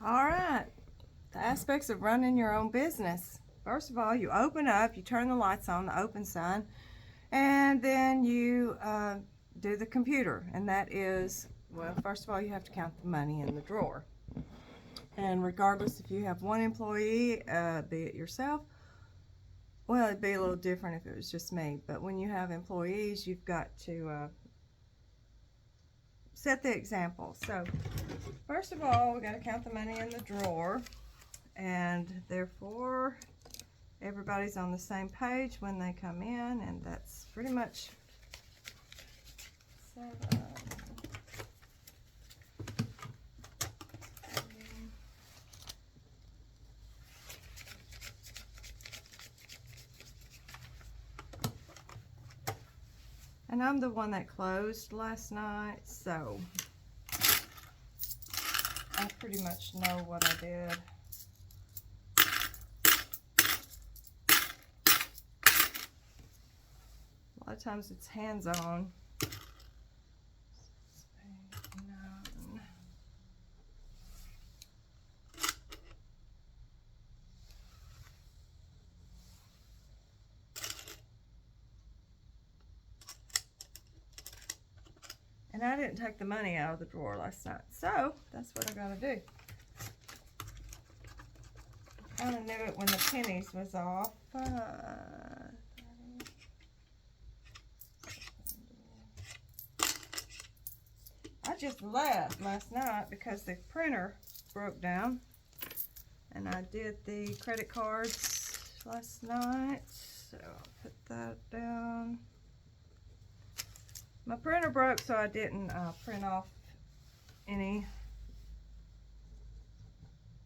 All right, the aspects of running your own business. First of all, you open up, you turn the lights on, the open sign, and then you do the computer. And that is, well, first of all, you have to count the money in the drawer. And regardless if you have one employee, be it yourself, well, it'd be a little different if it was just me. But when you have employees, you've got to set the example. So first of all, we got to count the money in the drawer, and therefore everybody's on the same page when they come in, and that's pretty much 7. And I'm the one that closed last night, so I pretty much know what I did. A lot of times it's hands-on. 6, 8, 9. And I didn't take the money out of the drawer last night, so that's what I gotta do. I kind of knew it when the pennies was off. I just left last night because the printer broke down, and I did the credit cards last night, so I'll put that down. My printer broke, so I didn't print off any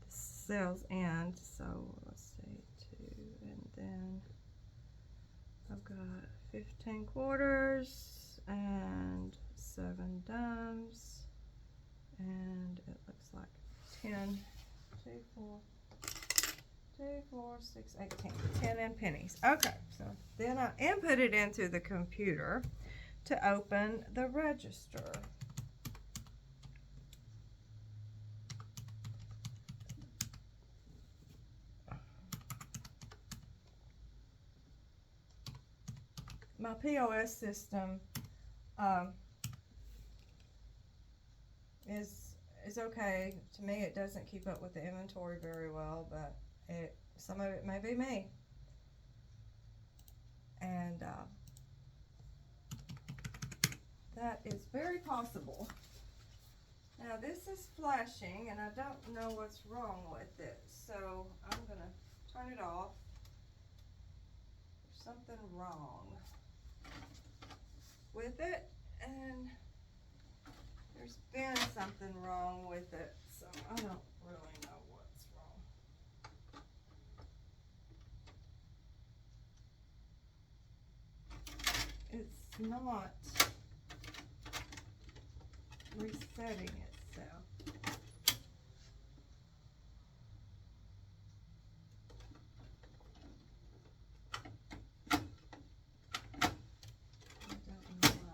sales end. So let's see, 2, and then I've got 15 quarters and 7 dimes, and it looks like 10, 2, 4, 6, 8, 10 and pennies. Okay, so then I input it into the computer to open the register. My POS system is okay. To me, it doesn't keep up with the inventory very well, but some of it may be me. And that is very possible. Now this is flashing, and I don't know what's wrong with it, so I'm gonna turn it off. There's something wrong with it, and there's been something wrong with it, so I don't really know what's wrong. It's not resetting itself. I don't know why.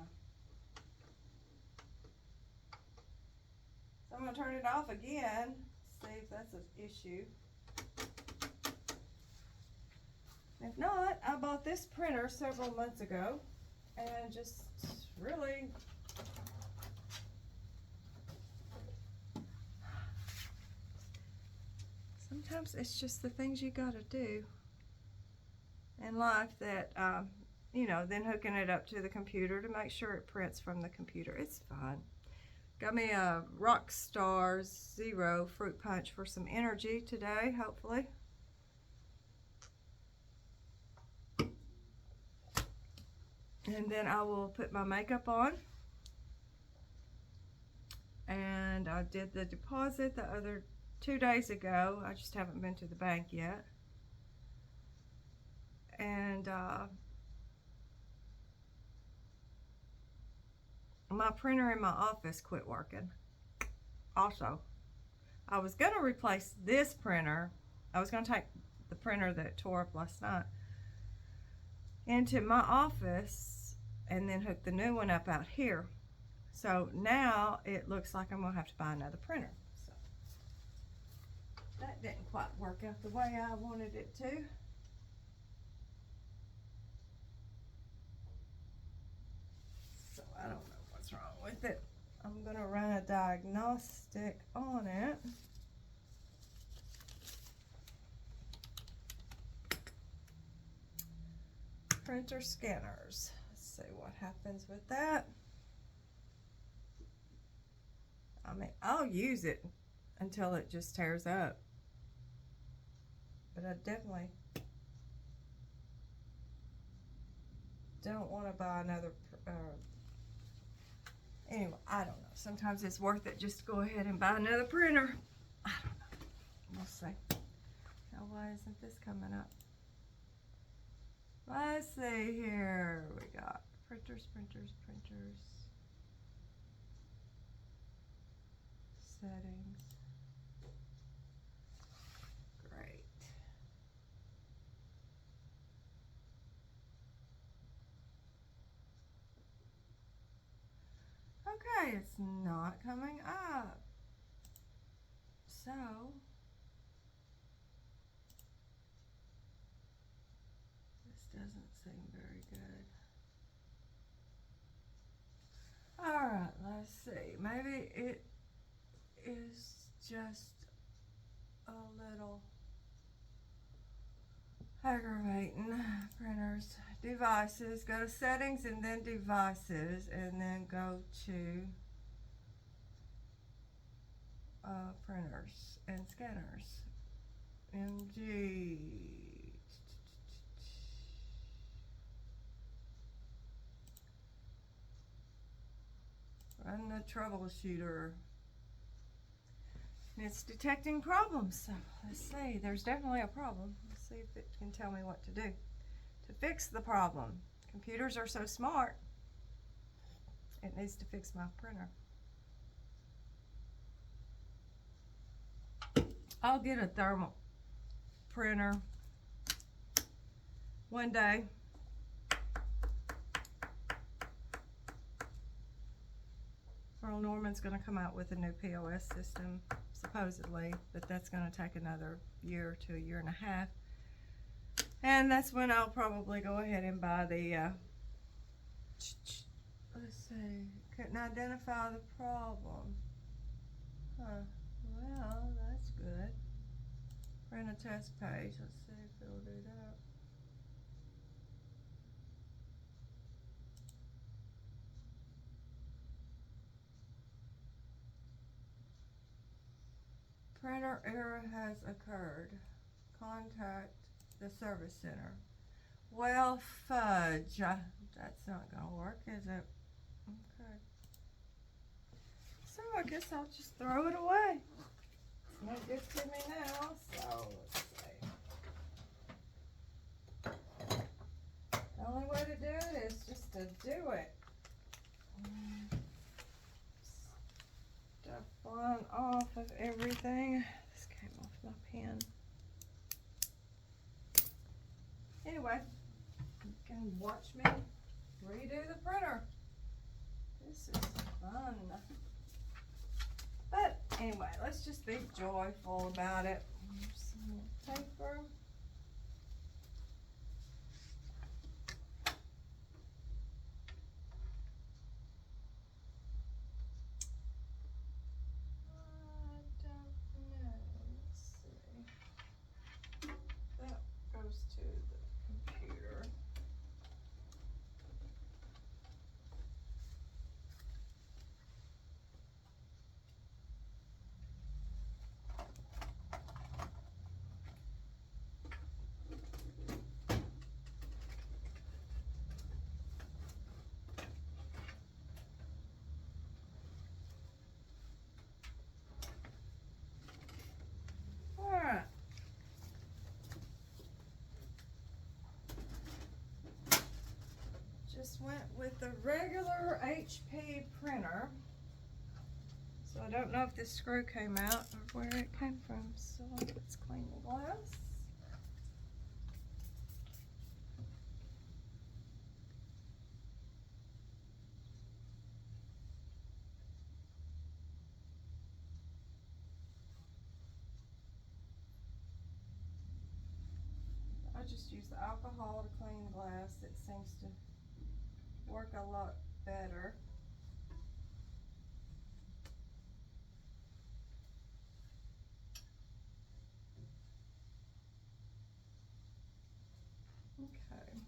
So I'm going to turn it off again, see if that's an issue. If not, I bought this printer several months ago, and just really sometimes it's just the things you gotta do in life that you know, then hooking it up to the computer to make sure it prints from the computer. It's fun. Got me a Rockstar Zero fruit punch for some energy today, hopefully. And then I will put my makeup on. And I did the deposit the other 2 days ago. I just haven't been to the bank yet. And my printer in my office quit working. Also, I was going to replace this printer. I was going to take the printer that tore up last night into my office and then hook the new one up out here. So now it looks like I'm going to have to buy another printer. So didn't quite work out the way I wanted it to. So I don't know what's wrong with it. I'm gonna run a diagnostic on it. Printer scanners. Let's see what happens with that. I mean, I'll use it until it just tears up. But I definitely don't want to buy another. Anyway, I don't know. Sometimes it's worth it just to go ahead and buy another printer. I don't know. We'll see. Now, why isn't this coming up? Let's see here. We got printers, printers, printers. Settings. Great. Okay, it's not coming up. So, this doesn't seem very good. Alright, let's see. Maybe it is just a little aggravating. Printers, devices, go to settings and then devices and then go to printers and scanners. MG. Run the troubleshooter. And it's detecting problems. So let's see. There's definitely a problem. Let's see if it can tell me what to do to fix the problem. Computers are so smart. It needs to fix my printer. I'll get a thermal printer one day. Earl Norman's going to come out with a new POS system, supposedly, but that's going to take another year to a year and a half. And that's when I'll probably go ahead and buy the, let's see, couldn't identify the problem. Huh, well, that's good. Print a test page, let's see if it'll do that. Printer error has occurred. Contact the service center. Well, fudge. That's not going to work, is it? Okay. So I guess I'll just throw it away. It's no good to me now, so let's see. The only way to do it is just to do it. Stuff flying off of everything. This came off my pen. Anyway, you can watch me redo the printer. This is fun. But anyway, let's just be joyful about it. Here's some paper. Goes to the computer. All right. Just went with the regular HP printer. So I don't know if this screw came out or where it came from. So let's clean the glass. I just use the alcohol to clean the glass. It seems to work a lot better. Okay.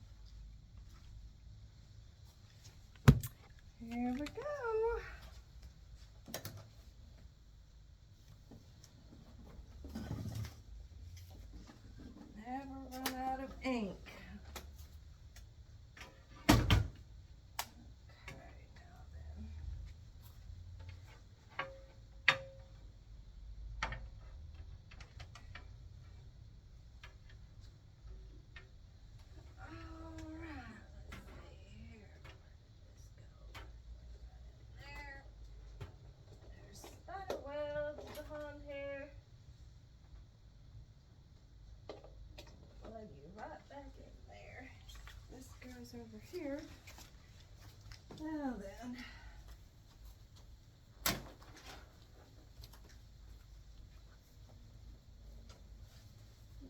Here we go. Never run out of ink. Okay, now then. Alright, let's see here. Where did this go? There. There's spider webs behind here. Plug you right back in there. This goes over here. Now then.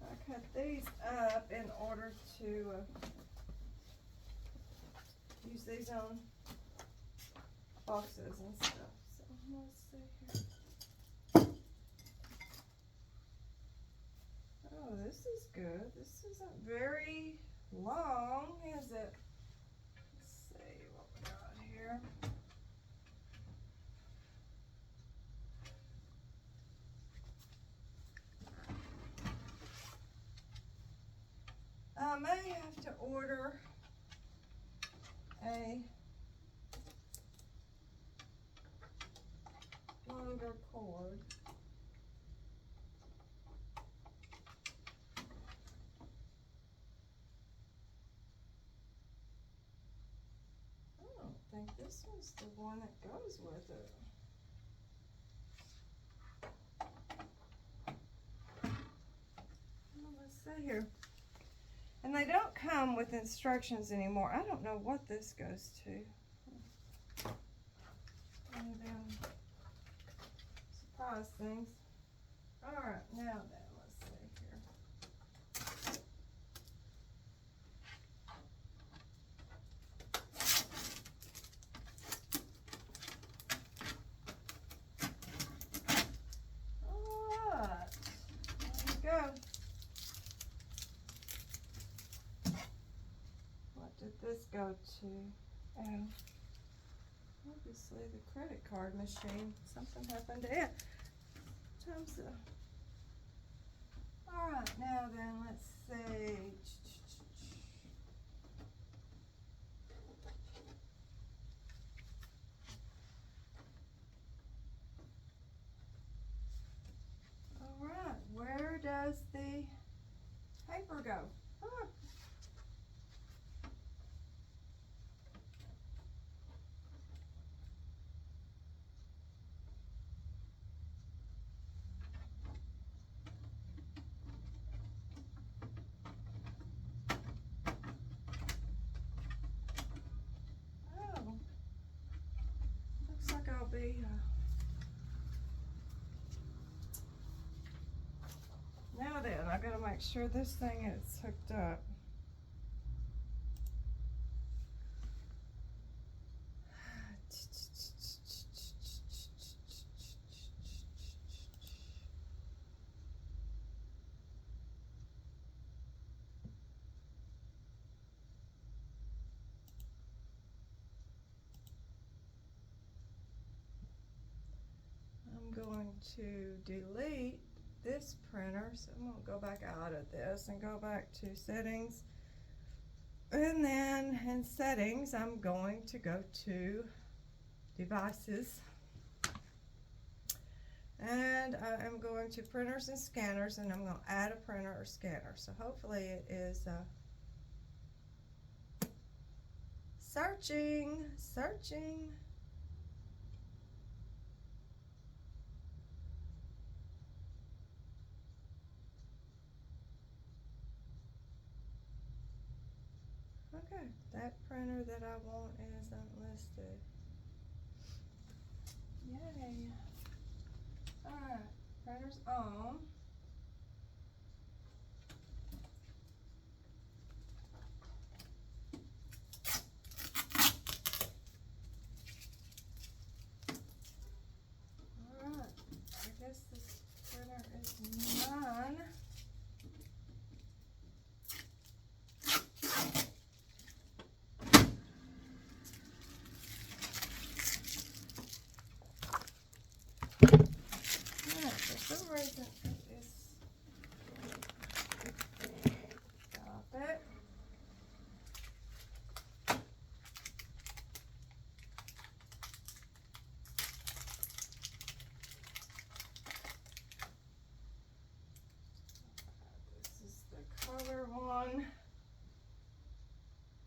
I cut these up in order to use these on boxes and stuff. So let's see here. Oh, this is good. This isn't very long, is it? Let's see what we got here. I may have to order a longer cord. I don't think this one's the one that goes with it. Well, let's see here. And they don't come with instructions anymore. I don't know what this goes to. One of them surprise things. Alright, now then, let's see here. Alright, there we go. What did this go to? Oh, obviously the credit card machine. Something happened to it. Alright, now then, let's see. Alright, where does the paper go? Oh. Looks like I'll be now then, I gotta make sure this thing is hooked up. I'm going to delete this printer, so I'm going to go back out of this and go back to settings, and then in settings I'm going to go to devices, and I am going to printers and scanners, and I'm going to add a printer or scanner. So hopefully it is searching. Okay, that printer that I want isn't listed. Yay. Alright, printer's on. There is none. For some reason it is. Stop it. This is the color one.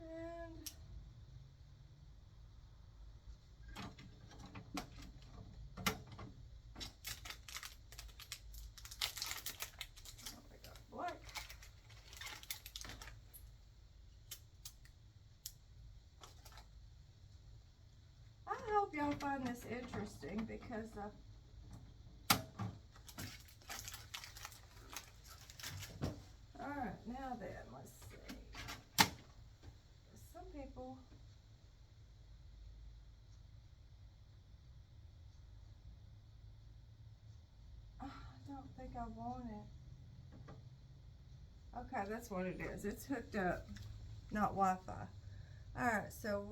And we got black. I hope y'all find this interesting because alright, now then, let's see. Some people I don't think I want it. Okay, that's what it is. It's hooked up, not Wi-Fi. Alright, so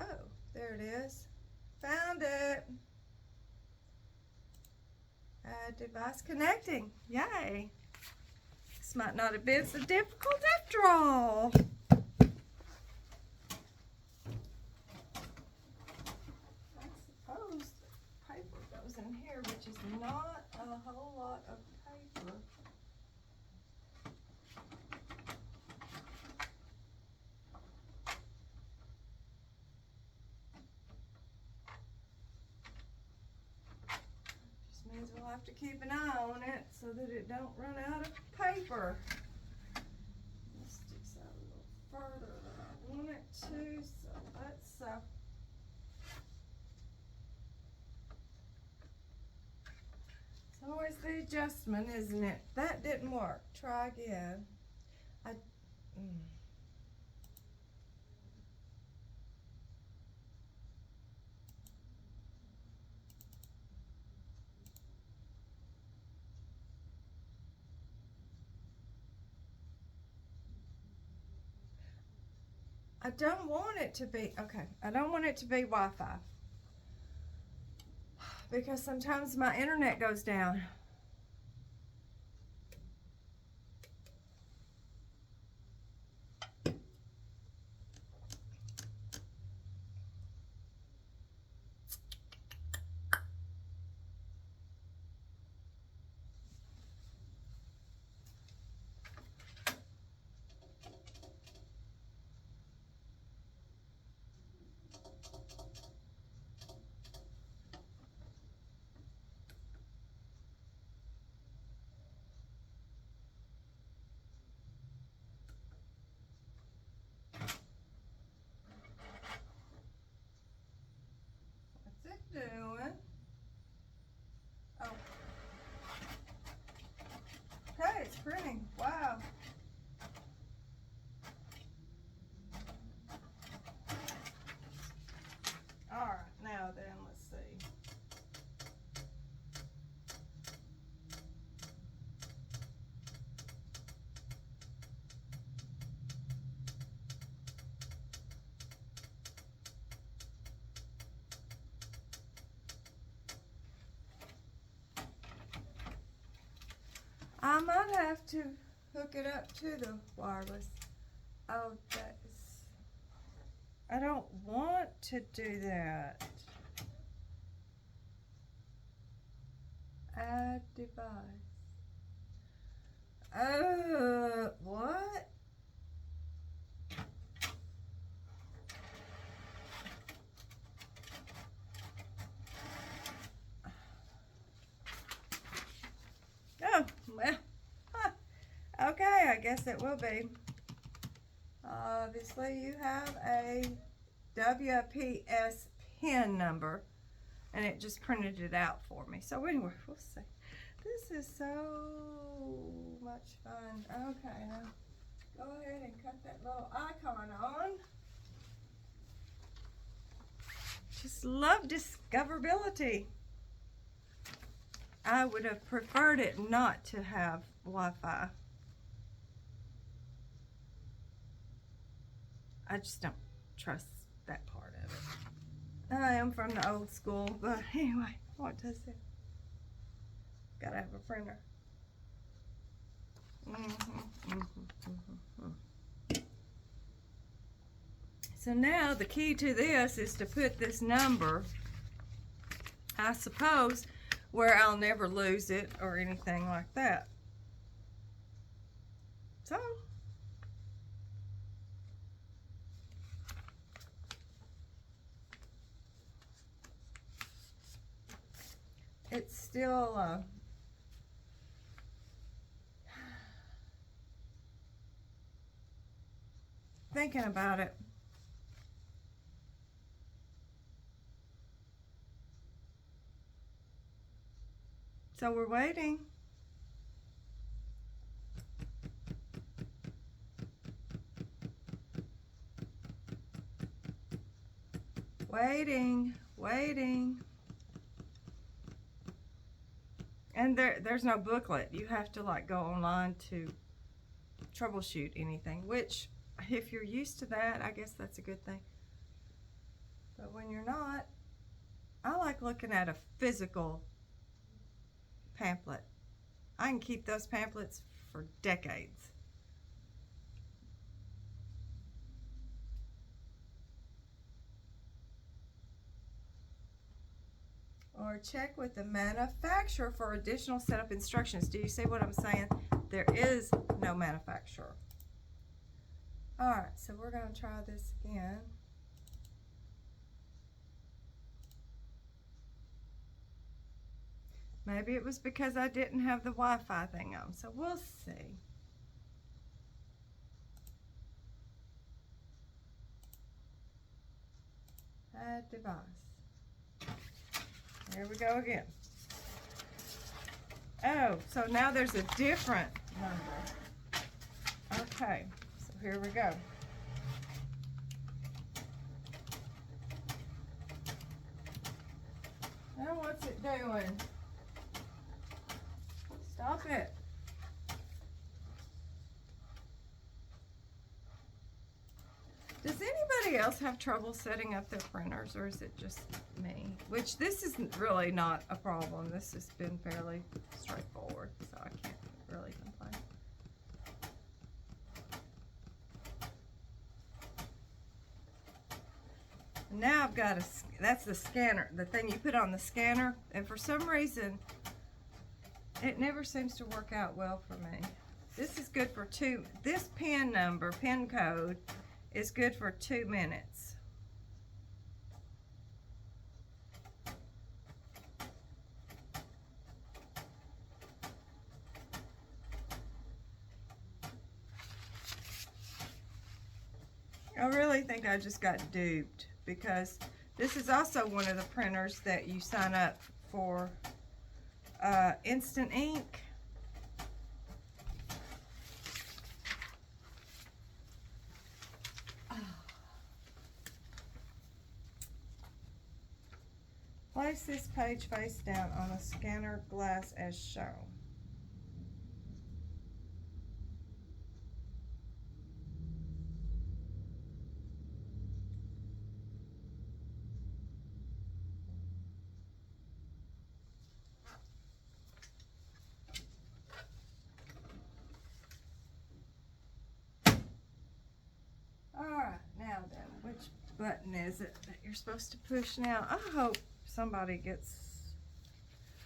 oh, there it is. Found it. Device connecting. Yay. This might not have been so difficult after all. I suppose the paper goes in here, which is not a whole lot of paper. Just means we'll have to keep an eye on it so that it don't run out of paper. This sticks out a little further than I want it to, so let's it's always the adjustment, isn't it? That didn't work. Try again. I don't want it to be, okay, I don't want it to be Wi-Fi because sometimes my internet goes down. Doing. Oh. Okay, it's printing. Wow. Alright, now then, let's see. I might have to hook it up to the wireless. Oh, that's, I don't want to do that. Add device. What? Oh, well, okay, I guess it will be. Obviously, you have a WPS PIN number, and it just printed it out for me. So anyway, we'll see. This is so much fun. Okay, now go ahead and cut that little icon on. Just love discoverability. I would have preferred it not to have Wi-Fi. I just don't trust that part of it. I am from the old school, but anyway, what does it? Gotta have a printer. So now the key to this is to put this number, I suppose, where I'll never lose it or anything like that. So it's still thinking about it. So we're waiting. Waiting. And there's no booklet. You have to like go online to troubleshoot anything, which if you're used to that, I guess that's a good thing. But when you're not, I like looking at a physical pamphlet. I can keep those pamphlets for decades. Or check with the manufacturer for additional setup instructions. Do you see what I'm saying? There is no manufacturer. Alright, so we're going to try this again. Maybe it was because I didn't have the Wi-Fi thing on, so we'll see. Add device. Here we go again. Oh, so now there's a different number. Okay, so here we go. Now what's it doing? Stop it. Does anybody else have trouble setting up their printers, or is it just me? Which this is really not a problem. This has been fairly straightforward, so I can't really complain. Now I've got that's the scanner, the thing you put on the scanner, and for some reason it never seems to work out well for me. This is good for this pin code is good for 2 minutes. I really think I just got duped, because this is also one of the printers that you sign up for instant ink. Place this page face down on a scanner glass as shown. Alright, now then, which button is it that you're supposed to push now? I hope somebody gets...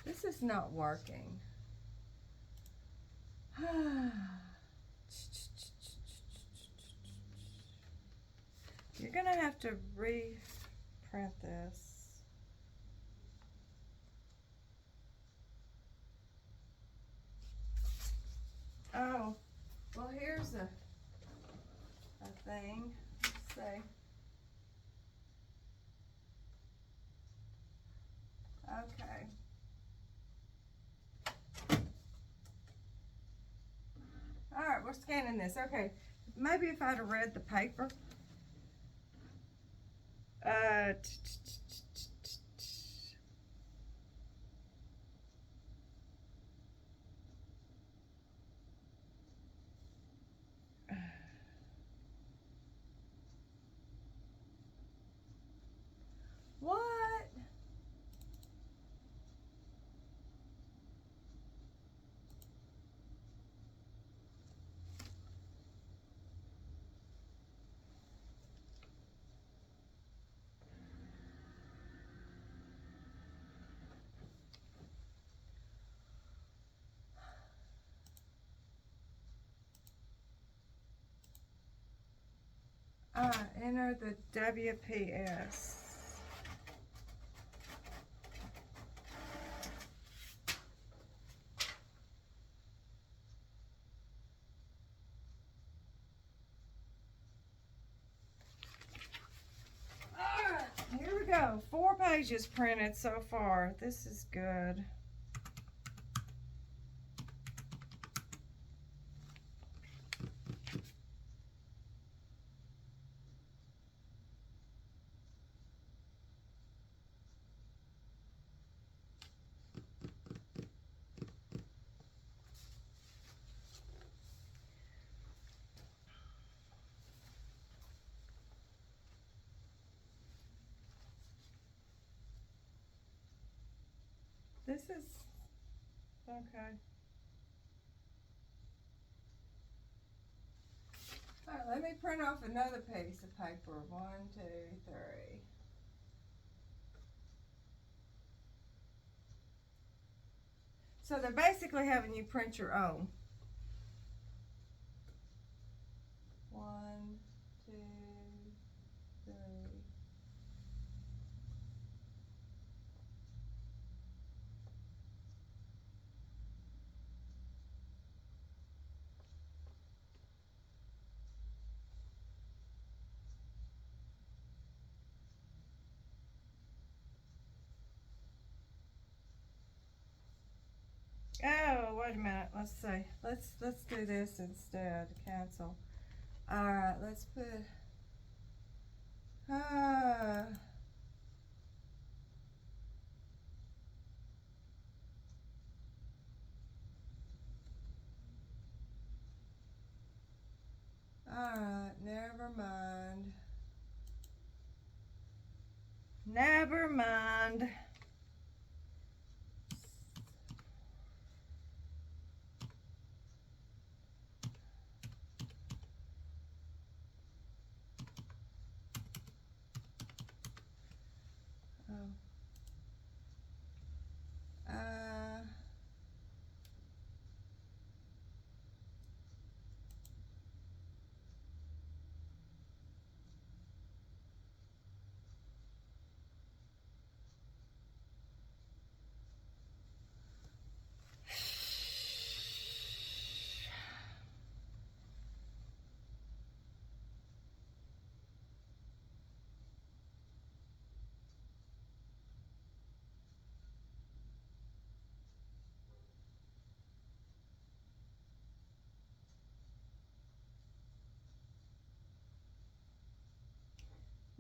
This is not working. You're gonna have to reprint this. Oh, well, here's a thing. Let's see. Okay. All right, we're scanning this. Okay, maybe if I'd have read the paper. Enter the WPS. Alright, here we go. 4 pages printed so far. This is good. This is okay. All right, let me print off another piece of paper. 1, 2, 3. So they're basically having you print your own. 1, 2, 3. Oh, wait a minute. Let's see. Let's do this instead. Cancel. All right. Let's put. All right. Never mind. Never mind. Oh.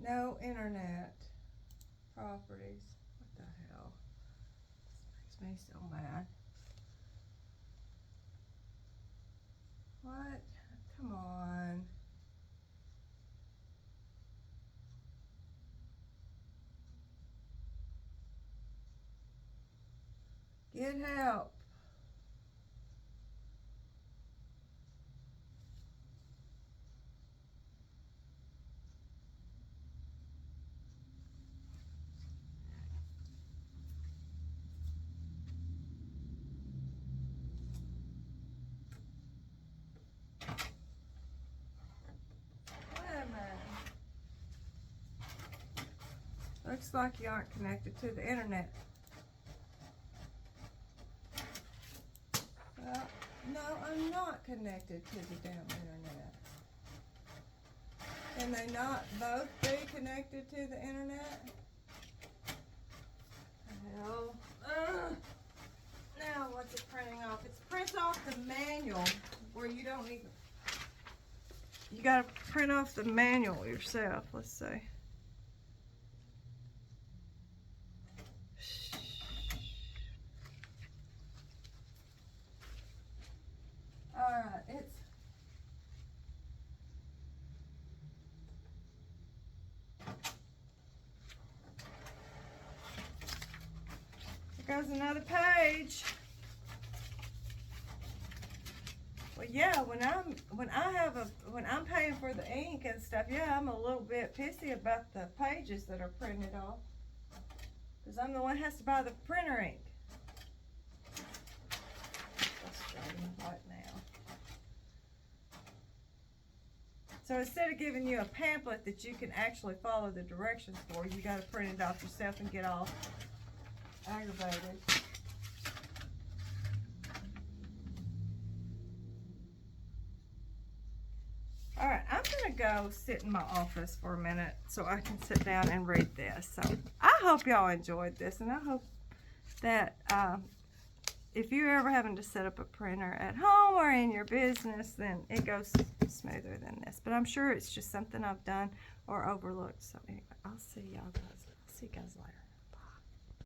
No internet properties. What the hell? This makes me so mad. What? Come on. Get help. Wait a minute. Looks like you aren't connected to the internet. Well, no, I'm not connected to the damn internet. Can they not both be connected to the internet? Hell. Now what's it printing off? It prints off the manual where you don't even. You gotta print off the manual yourself. Let's see. Alright, it's. There goes another page. Well, yeah, when I'm paying for the ink and stuff, yeah, I'm a little bit pissy about the pages that are printed off, because I'm the one who has to buy the printer ink. Frustrating right now. So instead of giving you a pamphlet that you can actually follow the directions for, you got to print it off yourself and get all aggravated. All right, I'm going to go sit in my office for a minute so I can sit down and read this. So I hope y'all enjoyed this, and I hope that if you're ever having to set up a printer at home or in your business, then it goes smoother than this. But I'm sure it's just something I've done or overlooked. So anyway, I'll see y'all guys. I'll see you guys later.